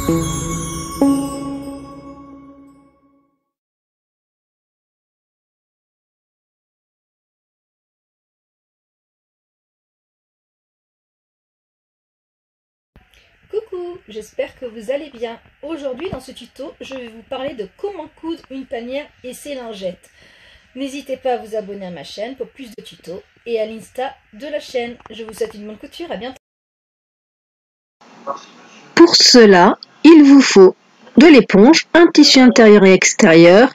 Coucou, j'espère que vous allez bien. Aujourd'hui dans ce tuto, je vais vous parler de comment coudre une panière et ses lingettes. N'hésitez pas à vous abonner à ma chaîne pour plus de tutos et à l'insta de la chaîne. Je vous souhaite une bonne couture, à bientôt. Pour cela, il vous faut de l'éponge, un tissu intérieur et extérieur,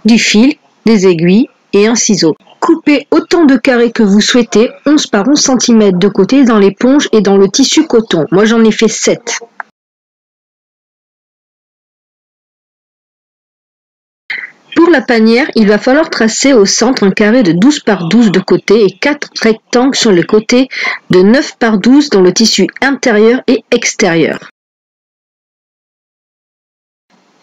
du fil, des aiguilles et un ciseau. Coupez autant de carrés que vous souhaitez, 11 par 11 cm de côté dans l'éponge et dans le tissu coton. Moi j'en ai fait 7. Pour la panière, il va falloir tracer au centre un carré de 12 par 12 de côté et 4 rectangles sur les côtés de 9 par 12 dans le tissu intérieur et extérieur.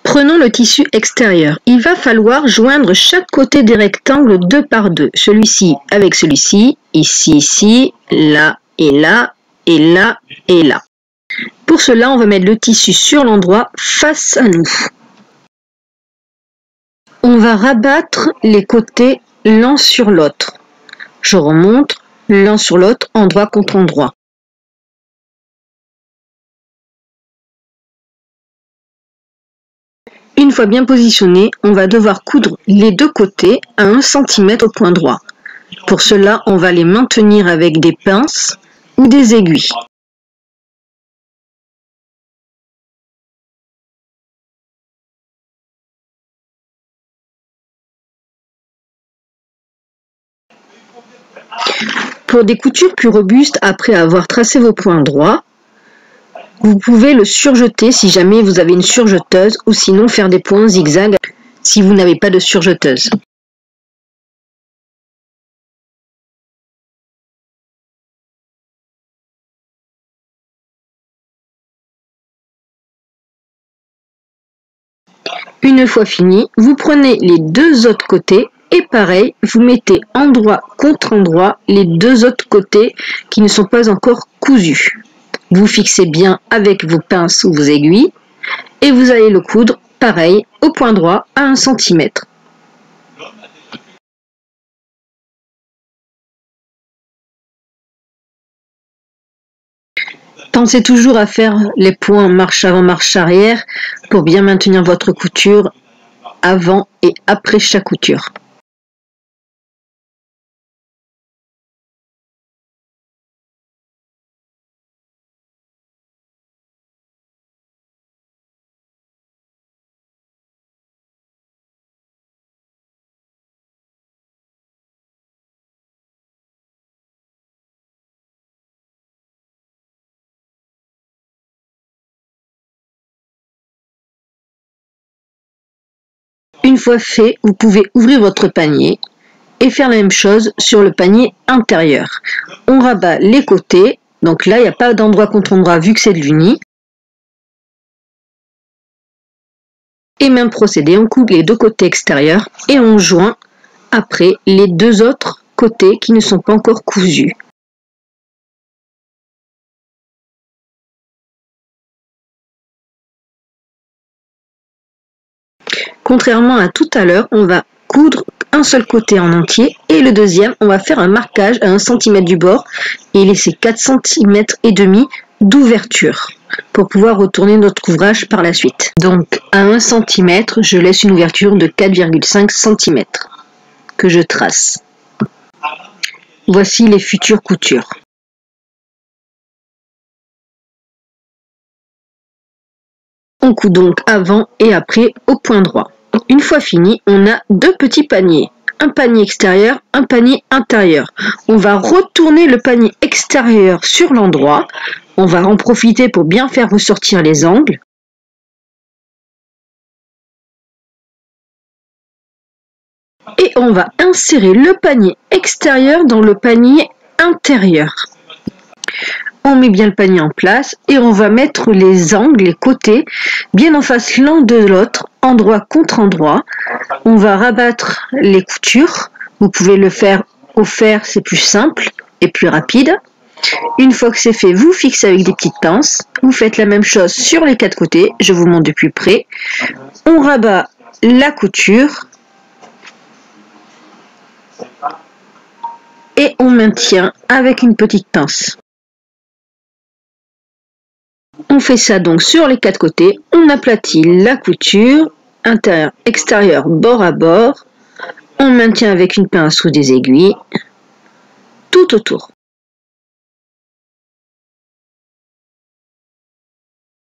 Prenons le tissu extérieur. Il va falloir joindre chaque côté des rectangles 2 par 2. Celui-ci avec celui-ci, ici, là et là, et là et là. Pour cela, on va mettre le tissu sur l'endroit face à nous. On va rabattre les côtés l'un sur l'autre. Je remonte l'un sur l'autre, endroit contre endroit. Une fois bien positionné, on va devoir coudre les deux côtés à 1 cm au point droit. Pour cela, on va les maintenir avec des pinces ou des aiguilles. Pour des coutures plus robustes, après avoir tracé vos points droits, vous pouvez le surjeter si jamais vous avez une surjeteuse ou sinon faire des points zigzag si vous n'avez pas de surjeteuse. Une fois fini, vous prenez les deux autres côtés et pareil, vous mettez endroit contre endroit les deux autres côtés qui ne sont pas encore cousus. Vous fixez bien avec vos pinces ou vos aiguilles et vous allez le coudre pareil au point droit à 1 cm. Pensez toujours à faire les points marche avant, marche arrière pour bien maintenir votre couture avant et après chaque couture. Une fois fait, vous pouvez ouvrir votre panier et faire la même chose sur le panier intérieur. On rabat les côtés, donc là il n'y a pas d'endroit contre endroit vu que c'est de l'uni. Et même procédé, on coupe les deux côtés extérieurs et on joint après les deux autres côtés qui ne sont pas encore cousus. Contrairement à tout à l'heure, on va coudre un seul côté en entier et le deuxième, on va faire un marquage à 1 cm du bord et laisser 4 cm et demi d'ouverture pour pouvoir retourner notre couvrage par la suite. Donc à 1 cm, je laisse une ouverture de 4,5 cm que je trace. Voici les futures coutures. On coud donc avant et après au point droit. Une fois fini, on a deux petits paniers. Un panier extérieur, un panier intérieur. On va retourner le panier extérieur sur l'endroit. On va en profiter pour bien faire ressortir les angles. Et on va insérer le panier extérieur dans le panier intérieur. On met bien le panier en place et on va mettre les angles, les côtés, bien en face l'un de l'autre, endroit contre endroit. On va rabattre les coutures. Vous pouvez le faire au fer, c'est plus simple et plus rapide. Une fois que c'est fait, vous fixez avec des petites pinces. Vous faites la même chose sur les 4 côtés. Je vous montre de plus près. On rabat la couture. Et on maintient avec une petite pince. On fait ça donc sur les 4 côtés. On aplatit la couture, intérieur, extérieur, bord à bord. On maintient avec une pince ou des aiguilles tout autour.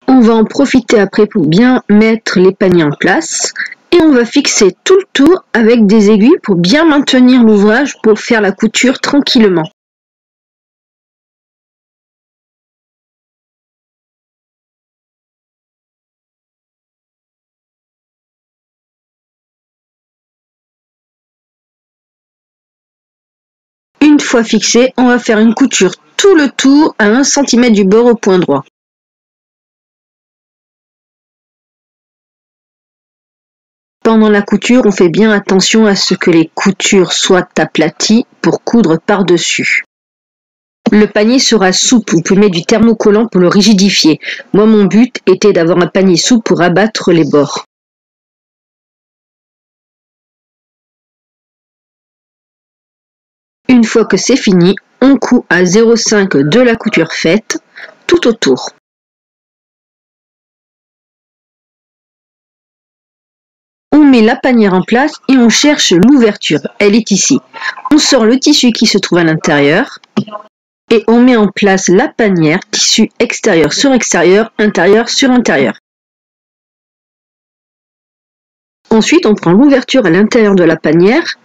On va en profiter après pour bien mettre les paniers en place. Et on va fixer tout le tour avec des aiguilles pour bien maintenir l'ouvrage pour faire la couture tranquillement. Une fois fixé, on va faire une couture tout le tour à 1 cm du bord au point droit. Pendant la couture, on fait bien attention à ce que les coutures soient aplaties pour coudre par-dessus. Le panier sera souple, vous pouvez mettre du thermocollant pour le rigidifier. Moi, mon but était d'avoir un panier souple pour abattre les bords. Une fois que c'est fini, on coud à 0,5 de la couture faite tout autour. On met la panière en place et on cherche l'ouverture. Elle est ici. On sort le tissu qui se trouve à l'intérieur et on met en place la panière, tissu extérieur sur extérieur, intérieur sur intérieur. Ensuite, on prend l'ouverture à l'intérieur de la panière.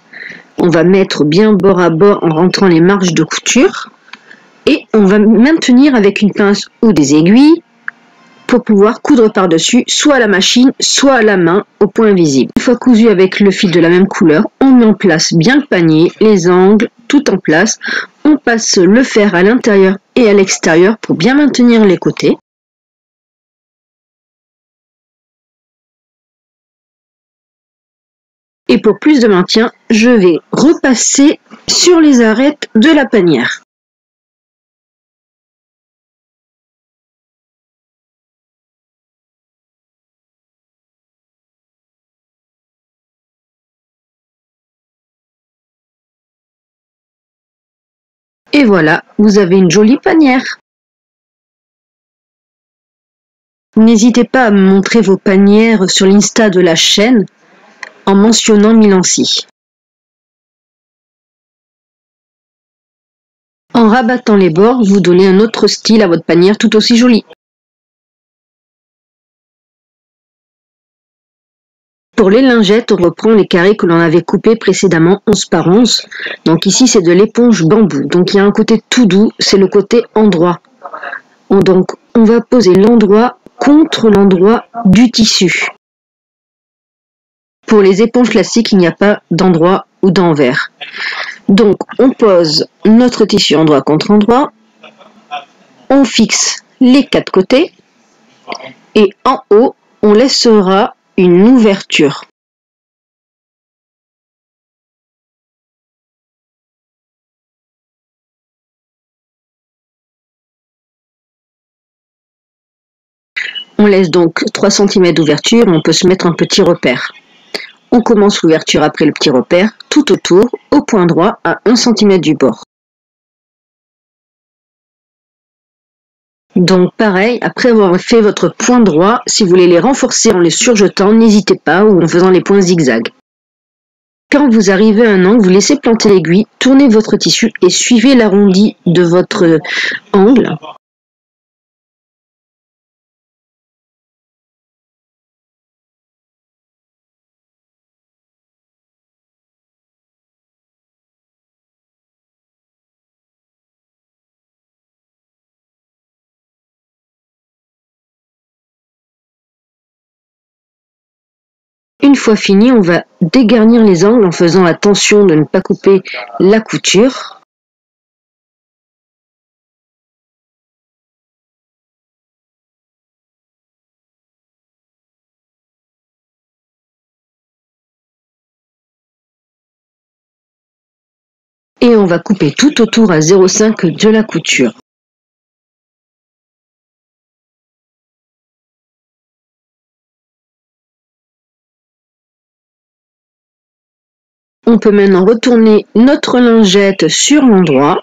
On va mettre bien bord à bord en rentrant les marges de couture et on va maintenir avec une pince ou des aiguilles pour pouvoir coudre par-dessus, soit à la machine, soit à la main, au point visible. Une fois cousu avec le fil de la même couleur, on met en place bien le panier, les angles, tout en place. On passe le fer à l'intérieur et à l'extérieur pour bien maintenir les côtés. Et pour plus de maintien, je vais repasser sur les arêtes de la panière. Et voilà, vous avez une jolie panière. N'hésitez pas à me montrer vos panières sur l'Insta de la chaîne en mentionnant Milancy. En rabattant les bords, vous donnez un autre style à votre panière tout aussi joli. Pour les lingettes, on reprend les carrés que l'on avait coupés précédemment 11 par 11. Donc ici, c'est de l'éponge bambou. Donc il y a un côté tout doux, c'est le côté endroit. Donc on va poser l'endroit contre l'endroit du tissu. Pour les éponges classiques, il n'y a pas d'endroit ou d'envers. Donc on pose notre tissu endroit contre endroit. On fixe les 4 côtés. Et en haut, on laissera une ouverture. On laisse donc 3 cm d'ouverture, on peut se mettre un petit repère. On commence l'ouverture après le petit repère, tout autour, au point droit, à 1 cm du bord. Donc pareil, après avoir fait votre point droit, si vous voulez les renforcer en les surjetant, n'hésitez pas, ou en faisant les points zigzag. Quand vous arrivez à un angle, vous laissez planter l'aiguille, tournez votre tissu et suivez l'arrondi de votre angle. Une fois fini, on va dégarnir les angles en faisant attention de ne pas couper la couture. Et on va couper tout autour à 0,5 de la couture. On peut maintenant retourner notre lingette sur l'endroit.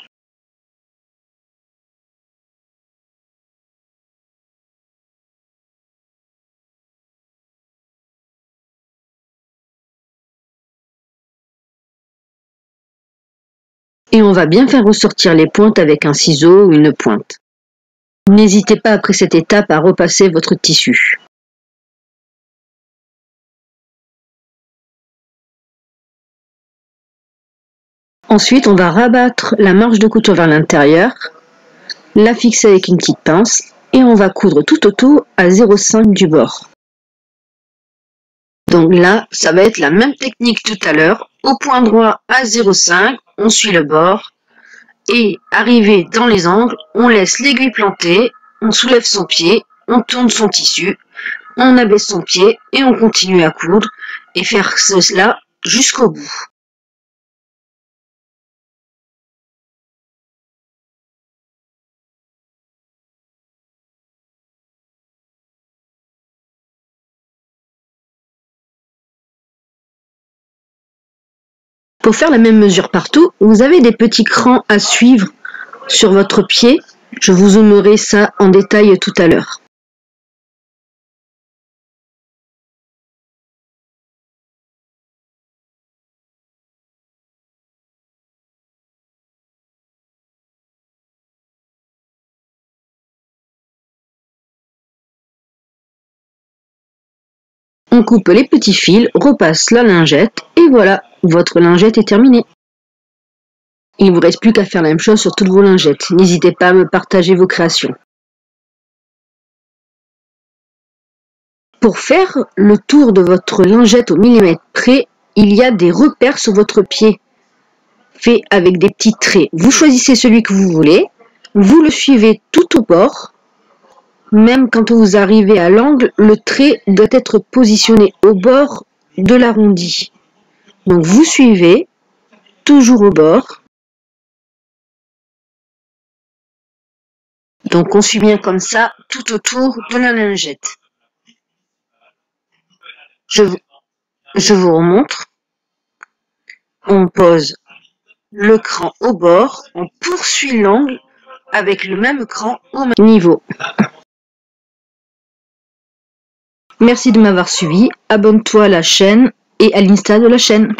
Et on va bien faire ressortir les pointes avec un ciseau ou une pointe. N'hésitez pas après cette étape à repasser votre tissu. Ensuite, on va rabattre la marge de couture vers l'intérieur, la fixer avec une petite pince et on va coudre tout autour à 0,5 du bord. Donc là, ça va être la même technique tout à l'heure. Au point droit à 0,5, on suit le bord et arrivé dans les angles, on laisse l'aiguille plantée, on soulève son pied, on tourne son tissu, on abaisse son pied et on continue à coudre et faire cela jusqu'au bout. Pour faire la même mesure partout, vous avez des petits crans à suivre sur votre pied. Je vous zoomerai ça en détail tout à l'heure. On coupe les petits fils, repasse la lingette et voilà, votre lingette est terminée. Il ne vous reste plus qu'à faire la même chose sur toutes vos lingettes. N'hésitez pas à me partager vos créations. Pour faire le tour de votre lingette au millimètre près, il y a des repères sur votre pied, faits avec des petits traits. Vous choisissez celui que vous voulez, vous le suivez tout au bord. Même quand vous arrivez à l'angle, le trait doit être positionné au bord de l'arrondi. Donc vous suivez, toujours au bord. Donc on suit bien comme ça, tout autour de la lingette. Je vous remontre. On pose le cran au bord, on poursuit l'angle avec le même cran au même niveau. Merci de m'avoir suivi, abonne-toi à la chaîne et à l'Insta de la chaîne.